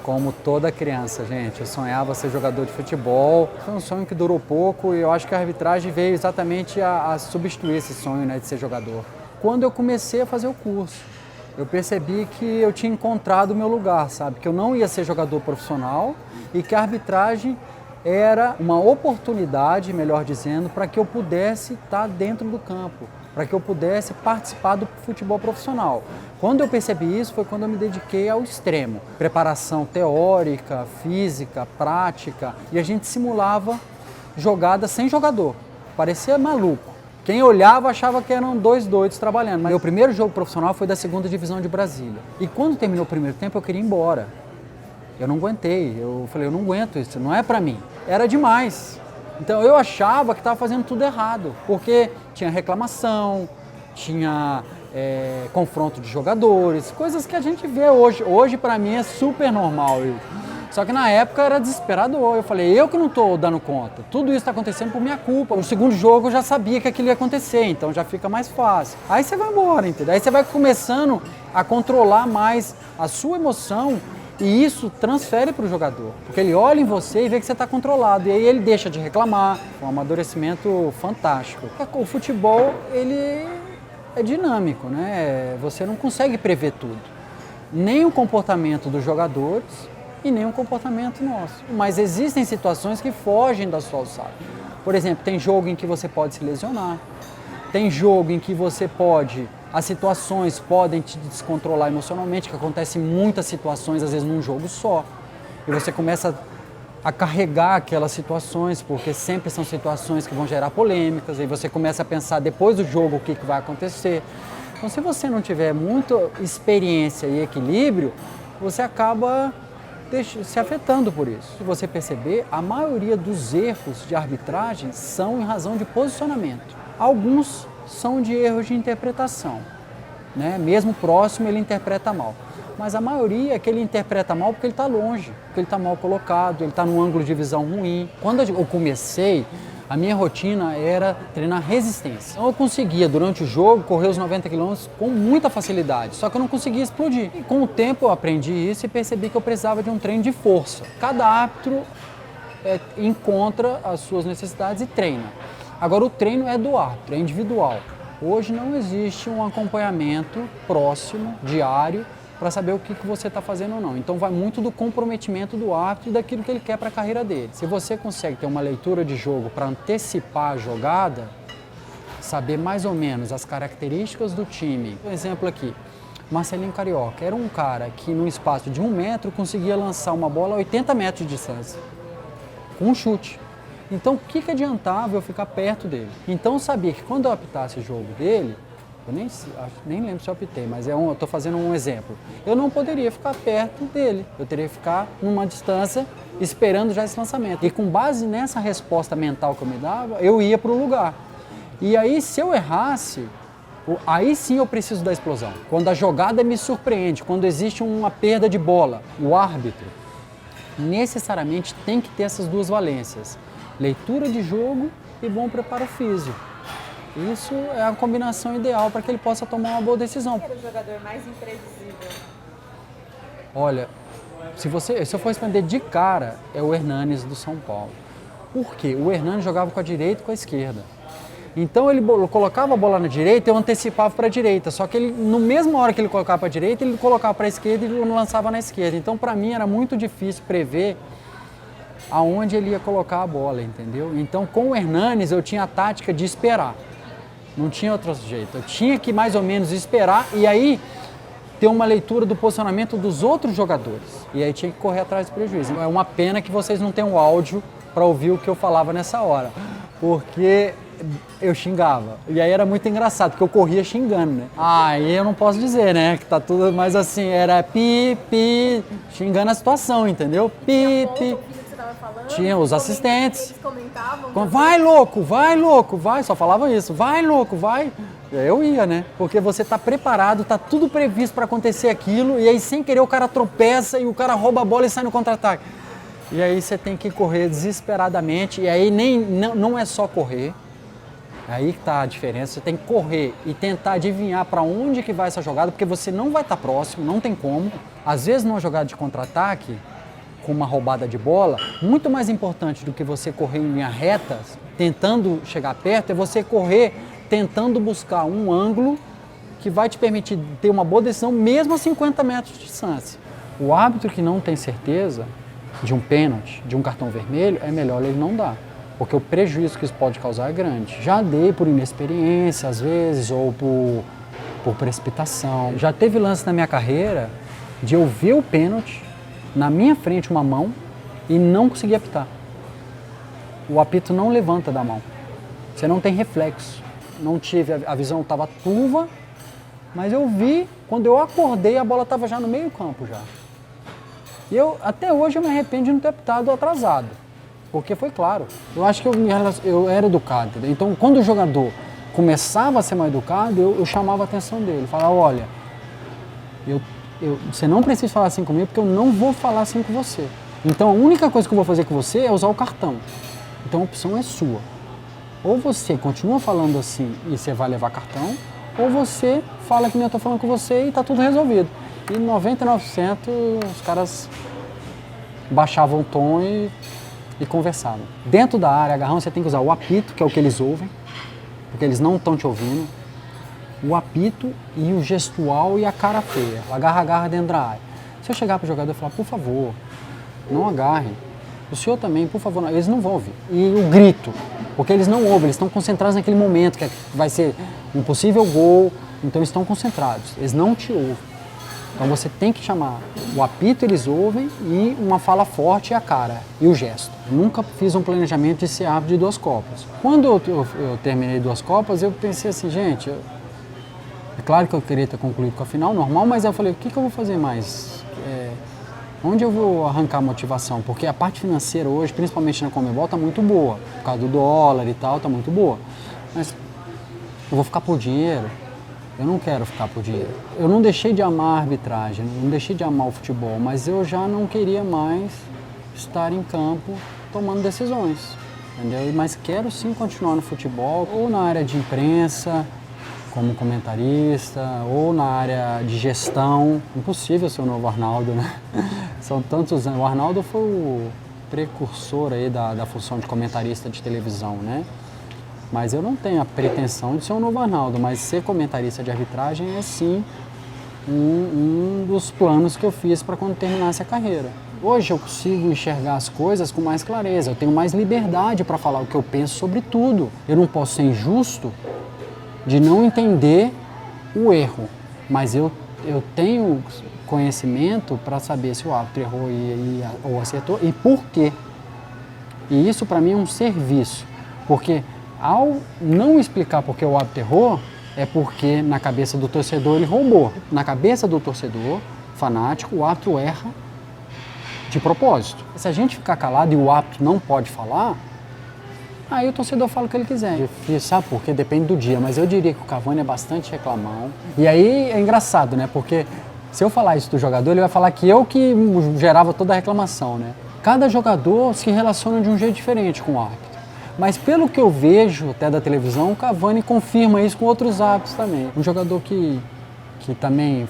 Como toda criança, gente, eu sonhava ser jogador de futebol. Foi um sonho que durou pouco e eu acho que a arbitragem veio exatamente a substituir esse sonho, né, de ser jogador. Quando eu comecei a fazer o curso, eu percebi que eu tinha encontrado o meu lugar, sabe? Que eu não ia ser jogador profissional e que a arbitragem era uma oportunidade, melhor dizendo, para que eu pudesse estar dentro do campo, para que eu pudesse participar do futebol profissional. Quando eu percebi isso foi quando eu me dediquei ao extremo. Preparação teórica, física, prática, e a gente simulava jogadas sem jogador. Parecia maluco. Quem olhava achava que eram dois doidos trabalhando. Mas meu primeiro jogo profissional foi da 2ª Divisão de Brasília. E quando terminou o primeiro tempo eu queria ir embora. Eu não aguentei, eu falei, eu não aguento isso, não é pra mim. Era demais. Então eu achava que estava fazendo tudo errado, porque tinha reclamação, tinha confronto de jogadores, coisas que a gente vê hoje. Hoje pra mim é super normal. Só que na época era desesperador. Eu falei, eu que não estou dando conta. Tudo isso está acontecendo por minha culpa. No segundo jogo eu já sabia que aquilo ia acontecer, então já fica mais fácil. Aí você vai embora, entendeu? Aí você vai começando a controlar mais a sua emoção e isso transfere para o jogador. Porque ele olha em você e vê que você está controlado. E aí ele deixa de reclamar. Um amadurecimento fantástico. O futebol, ele é dinâmico, né? Você não consegue prever tudo. Nem o comportamento dos jogadores e nem o comportamento nosso. Mas existem situações que fogem da sua alçada. Por exemplo, tem jogo em que você pode se lesionar, tem jogo em que você pode, as situações podem te descontrolar emocionalmente, que acontece muitas situações, às vezes num jogo só. E você começa a carregar aquelas situações, porque sempre são situações que vão gerar polêmicas, e você começa a pensar depois do jogo o que vai acontecer. Então, se você não tiver muita experiência e equilíbrio, você acaba se afetando por isso. Se você perceber, a maioria dos erros de arbitragem são em razão de posicionamento. Alguns são de erros de interpretação, né? Mesmo próximo ele interpreta mal. Mas a maioria é que ele interpreta mal porque ele está longe, porque ele está mal colocado, ele está num ângulo de visão ruim. Quando eu comecei, a minha rotina era treinar resistência. Então eu conseguia, durante o jogo, correr os 90 km com muita facilidade, só que eu não conseguia explodir. E com o tempo eu aprendi isso e percebi que eu precisava de um treino de força. Cada árbitro encontra as suas necessidades e treina. Agora o treino é do árbitro, é individual. Hoje não existe um acompanhamento próximo, diário, para saber o que você está fazendo ou não. Então vai muito do comprometimento do árbitro e daquilo que ele quer para a carreira dele. Se você consegue ter uma leitura de jogo para antecipar a jogada, saber mais ou menos as características do time. Um exemplo aqui, Marcelinho Carioca era um cara que num espaço de 1 metro conseguia lançar uma bola a 80 metros de distância, com um chute. Então o que adiantava eu ficar perto dele? Então eu sabia que quando eu apitasse o jogo dele, eu nem lembro se eu optei, mas eu estou fazendo um exemplo. Eu não poderia ficar perto dele, eu teria que ficar numa distância esperando já esse lançamento. E com base nessa resposta mental que eu me dava, eu ia para o lugar. E aí se eu errasse, aí sim eu preciso da explosão. Quando a jogada me surpreende, quando existe uma perda de bola, o árbitro necessariamente tem que ter essas duas valências. Leitura de jogo e bom preparo físico. Isso é a combinação ideal para que ele possa tomar uma boa decisão. Quem era o jogador mais imprevisível? Olha, se eu for responder de cara, é o Hernanes do São Paulo. Por quê? O Hernanes jogava com a direita e com a esquerda. Então ele colocava a bola na direita e eu antecipava para a direita. Só que ele, no mesmo hora que ele colocava para a direita, ele colocava para a esquerda e ele lançava na esquerda. Então para mim era muito difícil prever aonde ele ia colocar a bola, entendeu? Então com o Hernanes eu tinha a tática de esperar. Não tinha outro jeito. Eu tinha que mais ou menos esperar e aí ter uma leitura do posicionamento dos outros jogadores. E aí tinha que correr atrás do prejuízo. É uma pena que vocês não tenham áudio para ouvir o que eu falava nessa hora. Porque eu xingava. E aí era muito engraçado, porque eu corria xingando, né? Aí eu não posso dizer, né? Que tá tudo mais assim, era pi, pi, xingando a situação, entendeu? Pi, pi. Tinha os assistentes. Eles comentavam. Vai louco, vai. Só falava isso. Vai louco, vai. Eu ia, né? Porque você tá preparado, tá tudo previsto para acontecer aquilo. E aí, sem querer, o cara tropeça e o cara rouba a bola e sai no contra-ataque. E aí você tem que correr desesperadamente. E aí não é só correr. É aí que tá a diferença. Você tem que correr e tentar adivinhar para onde que vai essa jogada, porque você não vai estar próximo, não tem como. Às vezes, numa jogada de contra-ataque, com uma roubada de bola, muito mais importante do que você correr em linha reta, tentando chegar perto, é você correr tentando buscar um ângulo que vai te permitir ter uma boa decisão mesmo a 50 metros de distância. O árbitro que não tem certeza de um pênalti, de um cartão vermelho, é melhor ele não dar, porque o prejuízo que isso pode causar é grande. Já dei por inexperiência, às vezes, ou por precipitação. Já teve lance na minha carreira de eu ver o pênalti, na minha frente uma mão, e não conseguir apitar. O apito não levanta da mão. Você não tem reflexo. Não tive, a visão estava turva, mas eu vi, quando eu acordei, a bola estava já no meio campo já. E até hoje eu me arrependo de não ter apitado atrasado, porque foi claro. Eu acho que eu era educado. Então, quando o jogador começava a ser mal educado, eu chamava a atenção dele. Falava, olha, você não precisa falar assim comigo, porque eu não vou falar assim com você. Então, a única coisa que eu vou fazer com você é usar o cartão. Então, a opção é sua. Ou você continua falando assim e você vai levar cartão, ou você fala que nem eu estou falando com você e está tudo resolvido. E 99% os caras baixavam o tom e conversavam. Dentro da área, agarrão, você tem que usar o apito, que é o que eles ouvem, porque eles não estão te ouvindo, o apito e o gestual e a cara feia. O agarra dentro da área. Se eu chegar para o jogador e falar, por favor, não agarre, o senhor também, por favor, não, eles não vão ouvir. E o grito, porque eles não ouvem, eles estão concentrados naquele momento, que vai ser um possível gol, então eles estão concentrados, eles não te ouvem. Então você tem que chamar, o apito eles ouvem e uma fala forte é a cara e o gesto. Nunca fiz um planejamento de ser árbitro de 2 Copas. Quando eu terminei 2 Copas, eu pensei assim, gente, é claro que eu queria ter concluído com a final, normal, mas eu falei, o que eu vou fazer mais? Onde eu vou arrancar a motivação? Porque a parte financeira hoje, principalmente na Conmebol, está muito boa. Por causa do dólar e tal, está muito boa. Mas eu vou ficar por dinheiro? Eu não quero ficar por dinheiro. Eu não deixei de amar a arbitragem, não deixei de amar o futebol, mas eu já não queria mais estar em campo tomando decisões, entendeu? Mas quero sim continuar no futebol, ou na área de imprensa, como comentarista, ou na área de gestão. Impossível ser o novo Arnaldo, né? São tantos anos. O Arnaldo foi o precursor aí da função de comentarista de televisão, né? Mas eu não tenho a pretensão de ser o novo Arnaldo, mas ser comentarista de arbitragem é sim um dos planos que eu fiz para quando terminasse a carreira. Hoje eu consigo enxergar as coisas com mais clareza, eu tenho mais liberdade para falar o que eu penso sobre tudo. Eu não posso ser injusto de não entender o erro, mas eu tenho conhecimento para saber se o árbitro errou ou acertou e por quê. E isso para mim é um serviço, porque ao não explicar por que o árbitro errou, é porque na cabeça do torcedor ele roubou. Na cabeça do torcedor fanático, o árbitro erra de propósito. Se a gente ficar calado e o árbitro não pode falar, aí o torcedor fala o que ele quiser. Difícil, sabe por quê? Depende do dia, mas eu diria que o Cavani é bastante reclamão. E aí é engraçado, né? Porque se eu falar isso do jogador, ele vai falar que eu que gerava toda a reclamação, né? Cada jogador se relaciona de um jeito diferente com o árbitro. Mas pelo que eu vejo até da televisão, o Cavani confirma isso com outros árbitros também. Um jogador que também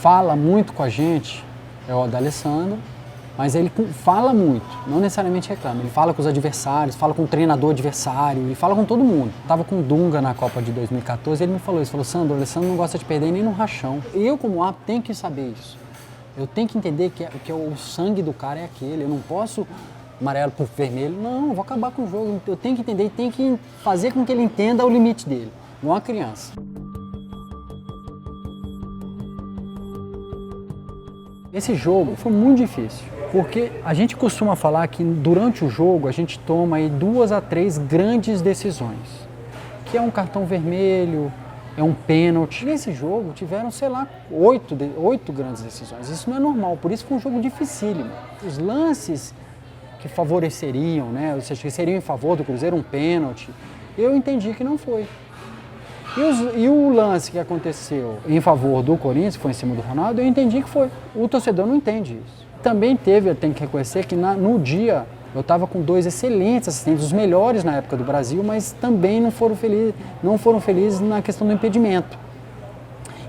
fala muito com a gente é o D'Alessandro, mas ele fala muito, não necessariamente reclama. Ele fala com os adversários, fala com o treinador adversário, ele fala com todo mundo. Estava com o Dunga na Copa de 2014, ele me falou isso, falou, Sandro, o Alessandro não gosta de perder nem no rachão. Eu, como árbitro, tenho que saber isso. Eu tenho que entender que o sangue do cara é aquele, eu não posso amarelo por vermelho, não, eu vou acabar com o jogo. Eu tenho que entender e tenho que fazer com que ele entenda o limite dele, igual uma criança. Esse jogo foi muito difícil, porque a gente costuma falar que durante o jogo a gente toma aí 2 a 3 grandes decisões, que é um cartão vermelho, é um pênalti. Nesse jogo tiveram, sei lá, 8 grandes decisões. Isso não é normal, por isso foi um jogo dificílimo. Os lances que favoreceriam, né, ou seja, que seriam em favor do Cruzeiro, um pênalti, eu entendi que não foi. E o lance que aconteceu em favor do Corinthians, que foi em cima do Ronaldo, eu entendi que foi. O torcedor não entende isso. Também eu tenho que reconhecer que no dia eu estava com 2 excelentes assistentes, os melhores na época do Brasil, mas também não foram felizes na questão do impedimento.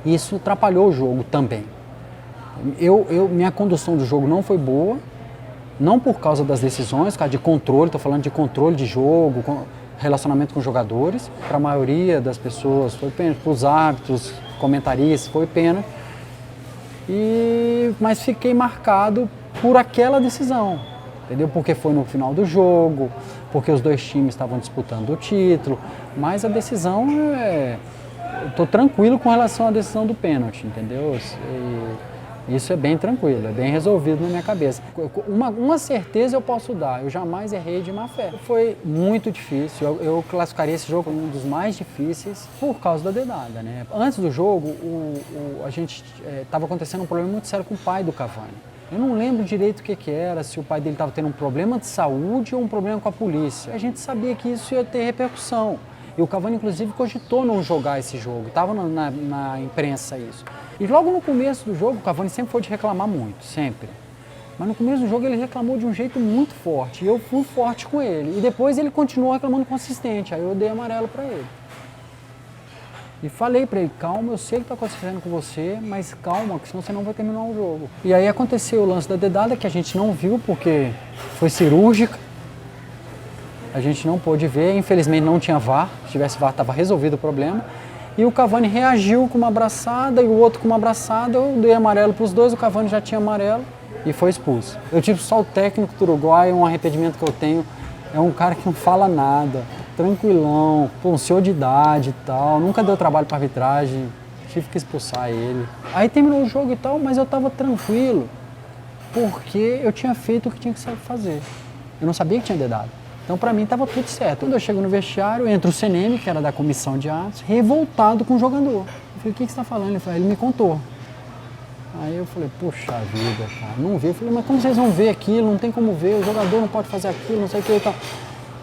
Isso atrapalhou o jogo também. Minha condução do jogo não foi boa, Não por causa das decisões, por causa de controle, estou falando de controle de jogo, relacionamento com jogadores. Para a maioria das pessoas foi pênalti, para os árbitros, comentaristas, foi pênalti. Mas fiquei marcado por aquela decisão, entendeu? Porque foi no final do jogo, porque os dois times estavam disputando o título, mas a decisão eu estou tranquilo com relação à decisão do pênalti, entendeu? Isso é bem tranquilo, é bem resolvido na minha cabeça. Uma certeza eu posso dar, eu jamais errei de má fé. Foi muito difícil, eu classificaria esse jogo como um dos mais difíceis por causa da dedada, né? Antes do jogo, a gente estava acontecendo um problema muito sério com o pai do Cavani. Eu não lembro direito o que era, se o pai dele estava tendo um problema de saúde ou um problema com a polícia. A gente sabia que isso ia ter repercussão. E o Cavani, inclusive, cogitou não jogar esse jogo. Estava na imprensa isso. E logo no começo do jogo, o Cavani sempre foi de reclamar muito, sempre. Mas no começo do jogo ele reclamou de um jeito muito forte. E eu fui forte com ele. E depois ele continuou reclamando consistente. Aí eu dei amarelo para ele. E falei para ele, calma, eu sei que está acontecendo com você, mas calma, que senão você não vai terminar o jogo. E aí aconteceu o lance da dedada, que a gente não viu porque foi cirúrgica. A gente não pôde ver, infelizmente não tinha VAR. Se tivesse VAR, estava resolvido o problema. E o Cavani reagiu com uma abraçada e o outro com uma abraçada. Eu dei amarelo para os dois, o Cavani já tinha amarelo e foi expulso. Eu tive só o técnico do Uruguai, um arrependimento que eu tenho. É um cara que não fala nada, tranquilão, um senhor de idade e tal. Nunca deu trabalho para arbitragem, tive que expulsar ele. Aí terminou o jogo e tal, mas eu estava tranquilo, porque eu tinha feito o que tinha que fazer. Eu não sabia que tinha dedado. Então, para mim, estava tudo certo. Quando eu chego no vestiário, entra o CNM, que era da comissão de árbitros, revoltado com o jogador. Eu falei, o que você está falando? Ele falou, ele me contou. Aí eu falei, puxa vida, cara, não vi. Eu falei, mas como vocês vão ver aquilo? Não tem como ver, o jogador não pode fazer aquilo, não sei o que e tal.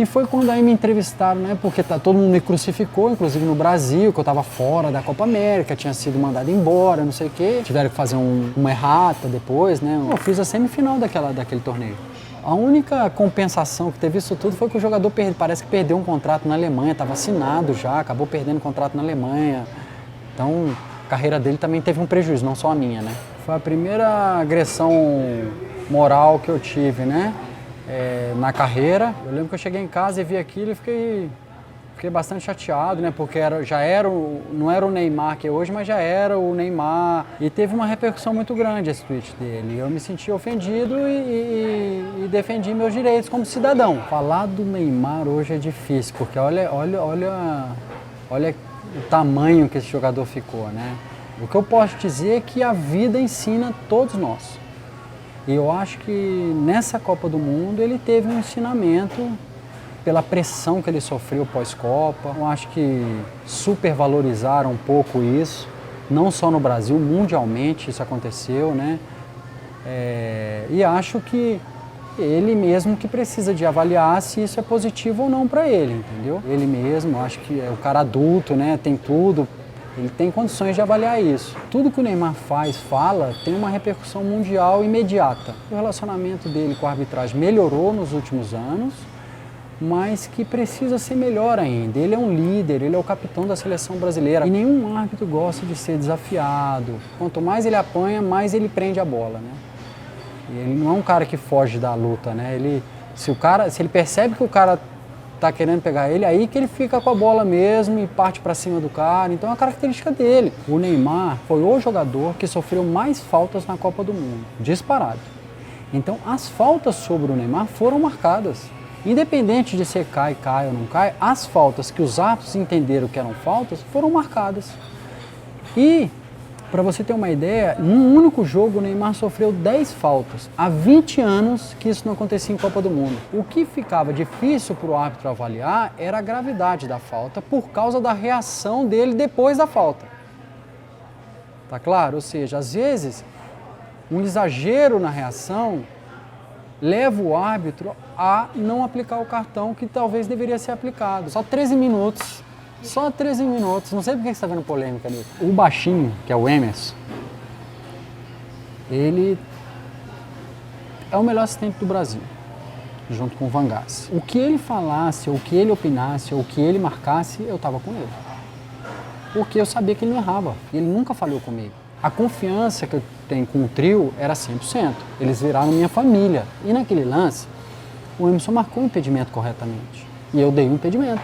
E foi quando aí me entrevistaram, né? Porque todo mundo me crucificou, inclusive no Brasil, que eu estava fora da Copa América, tinha sido mandado embora, não sei o quê. Tiveram que fazer uma errata depois, né? Eu fiz a semifinal daquele torneio. A única compensação que teve isso tudo foi que o jogador parece que perdeu um contrato na Alemanha, estava assinado já, acabou perdendo o contrato na Alemanha. Então, a carreira dele também teve um prejuízo, não só a minha, né? Foi a primeira agressão moral que eu tive, né? Na carreira. Eu lembro que eu cheguei em casa e vi aquilo e fiquei bastante chateado, né? Porque não era o Neymar que é hoje, mas já era o Neymar. E teve uma repercussão muito grande esse tweet dele. Eu me senti ofendido e defendi meus direitos como cidadão. Falar do Neymar hoje é difícil, porque olha o tamanho que esse jogador ficou, né? O que eu posso dizer é que a vida ensina todos nós. E eu acho que nessa Copa do Mundo ele teve um ensinamento pela pressão que ele sofreu pós-Copa. Eu acho que supervalorizaram um pouco isso, não só no Brasil, mundialmente isso aconteceu, né? E acho que ele mesmo que precisa de avaliar se isso é positivo ou não para ele, entendeu? Ele mesmo, acho que é o cara adulto, né? Tem tudo, ele tem condições de avaliar isso. Tudo que o Neymar fala, tem uma repercussão mundial imediata. O relacionamento dele com a arbitragem melhorou nos últimos anos, mas que precisa ser melhor ainda. Ele é um líder, ele é o capitão da seleção brasileira. E nenhum árbitro gosta de ser desafiado. Quanto mais ele apanha, mais ele prende a bola, né? E ele não é um cara que foge da luta, né? Se ele percebe que o cara tá querendo pegar ele, aí que ele fica com a bola mesmo e parte para cima do cara. Então é uma característica dele. O Neymar foi o jogador que sofreu mais faltas na Copa do Mundo, disparado. Então as faltas sobre o Neymar foram marcadas. Independente de se cai ou não cai, as faltas que os árbitros entenderam que eram faltas foram marcadas. E, para você ter uma ideia, num único jogo o Neymar sofreu 10 faltas. Há 20 anos que isso não acontecia em Copa do Mundo. O que ficava difícil para o árbitro avaliar era a gravidade da falta por causa da reação dele depois da falta. Tá claro? Ou seja, às vezes, um exagero na reação leva o árbitro a não aplicar o cartão que talvez deveria ser aplicado. Só 13 minutos. Só 13 minutos. Não sei por que você está vendo polêmica ali. O baixinho, que é o Emerson, ele é o melhor assistente do Brasil, junto com o Van Gaal. O que ele falasse, ou o que ele opinasse, ou o que ele marcasse, eu estava com ele. Porque eu sabia que ele não errava. Ele nunca falhou comigo. A confiança que eu tem com o trio era 100%. Eles viraram minha família. E naquele lance, o Emerson marcou o impedimento corretamente. E eu dei o impedimento.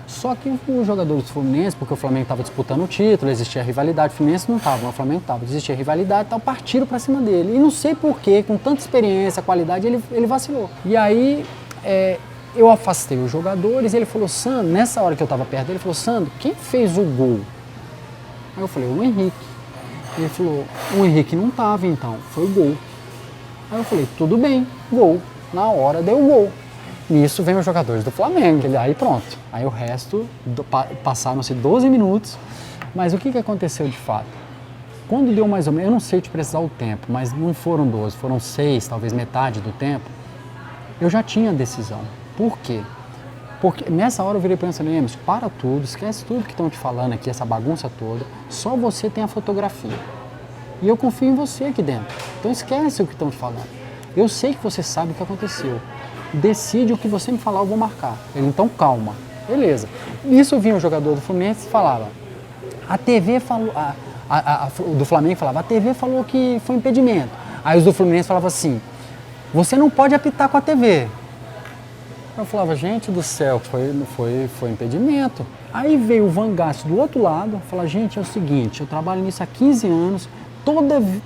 Só que os jogadores do Fluminense, porque o Flamengo estava disputando o título, existia rivalidade, o Fluminense não estava, o Flamengo estava, existia rivalidade e tal, partiram para cima dele. E não sei porquê, com tanta experiência, qualidade, ele vacilou. E aí eu afastei os jogadores e ele falou, Sandro, nessa hora que eu estava perto dele, ele falou, Sandro, quem fez o gol? Aí eu falei, o Henrique. Ele falou, o Henrique não estava então, foi o gol. Aí eu falei, tudo bem, gol. Na hora deu o gol. Nisso vem os jogadores do Flamengo. Aí pronto. Aí o resto, passaram-se 12 minutos. Mas o que aconteceu de fato? Quando deu mais ou menos, eu não sei te precisar o tempo, mas não foram 12, foram 6, talvez metade do tempo, eu já tinha a decisão. Por quê? Porque nessa hora eu virei pensando, Emerson, para tudo, esquece tudo que estão te falando aqui, essa bagunça toda, só você tem a fotografia. E eu confio em você aqui dentro. Então esquece o que estão te falando. Eu sei que você sabe o que aconteceu. Decide o que você me falar, eu vou marcar. Ele, então calma. Beleza. Nisso vinha um jogador do Fluminense e falava, a TV falou, do Flamengo falava, a TV falou que foi impedimento. Aí os do Fluminense falavam assim, você não pode apitar com a TV. Eu falava, gente do céu, foi impedimento. Aí veio o Vangaço do outro lado, falar, gente, é o seguinte, eu trabalho nisso há 15 anos,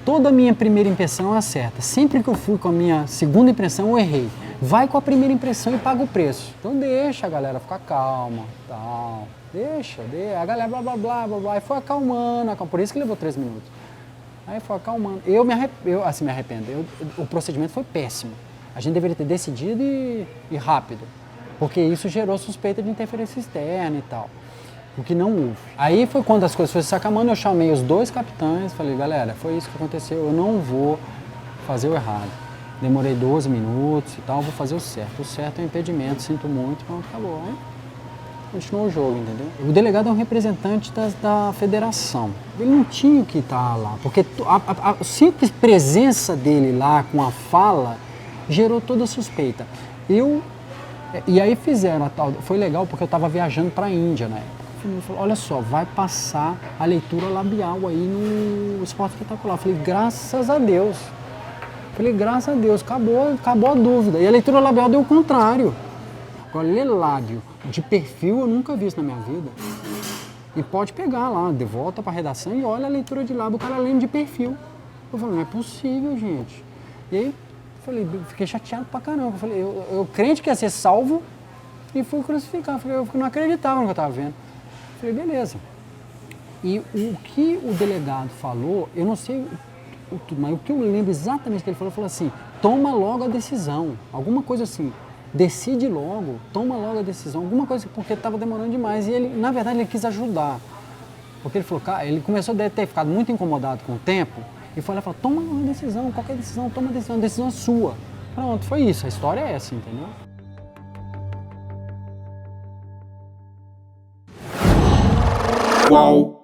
toda a minha primeira impressão é certa. Sempre que eu fui com a minha segunda impressão, eu errei. Vai com a primeira impressão e paga o preço. Então deixa a galera ficar calma, tal. Deixa. A galera blá, blá, blá, blá, blá. E foi acalmando, por isso que levou 3 minutos. Aí foi acalmando. Eu me arrependo. O procedimento foi péssimo. A gente deveria ter decidido e rápido. Porque isso gerou suspeita de interferência externa e tal. O que não houve. Aí foi quando as coisas foram se acalmando, eu chamei os 2 capitães, falei, galera, foi isso que aconteceu, eu não vou fazer o errado. Demorei 12 minutos e tal, vou fazer o certo. O certo é um impedimento, sinto muito, pronto, acabou. Aí continuou o jogo, entendeu? O delegado é um representante da federação. Ele não tinha que estar lá, porque a simples presença dele lá com a fala gerou toda a suspeita. E aí fizeram a tal... Foi legal porque eu estava viajando para a Índia na época. Ele falou, olha só, vai passar a leitura labial aí no Esporte Espetacular. Eu falei, graças a Deus. Graças a Deus, acabou a dúvida. E a leitura labial deu o contrário. Agora, ler lábio de perfil eu nunca vi isso na minha vida. E pode pegar lá, de volta para a redação e olha a leitura de lábio, o cara lendo de perfil. Eu falei, não é possível, gente. E aí, fiquei chateado pra caramba. Eu falei, eu crente que ia ser salvo e fui crucificar. Eu não acreditava no que eu estava vendo. Eu falei, beleza. E o que o delegado falou, eu não sei mas o que eu lembro exatamente que ele falou assim, toma logo a decisão, alguma coisa assim, decide logo, toma logo a decisão, alguma coisa, porque estava demorando demais. E ele, na verdade, ele quis ajudar. Porque ele falou, cara, ele começou a ter ficado muito incomodado com o tempo e foi lá e falou, toma logo a decisão, qualquer decisão, toma a decisão é sua. Pronto, foi isso, a história é essa, entendeu? Qual?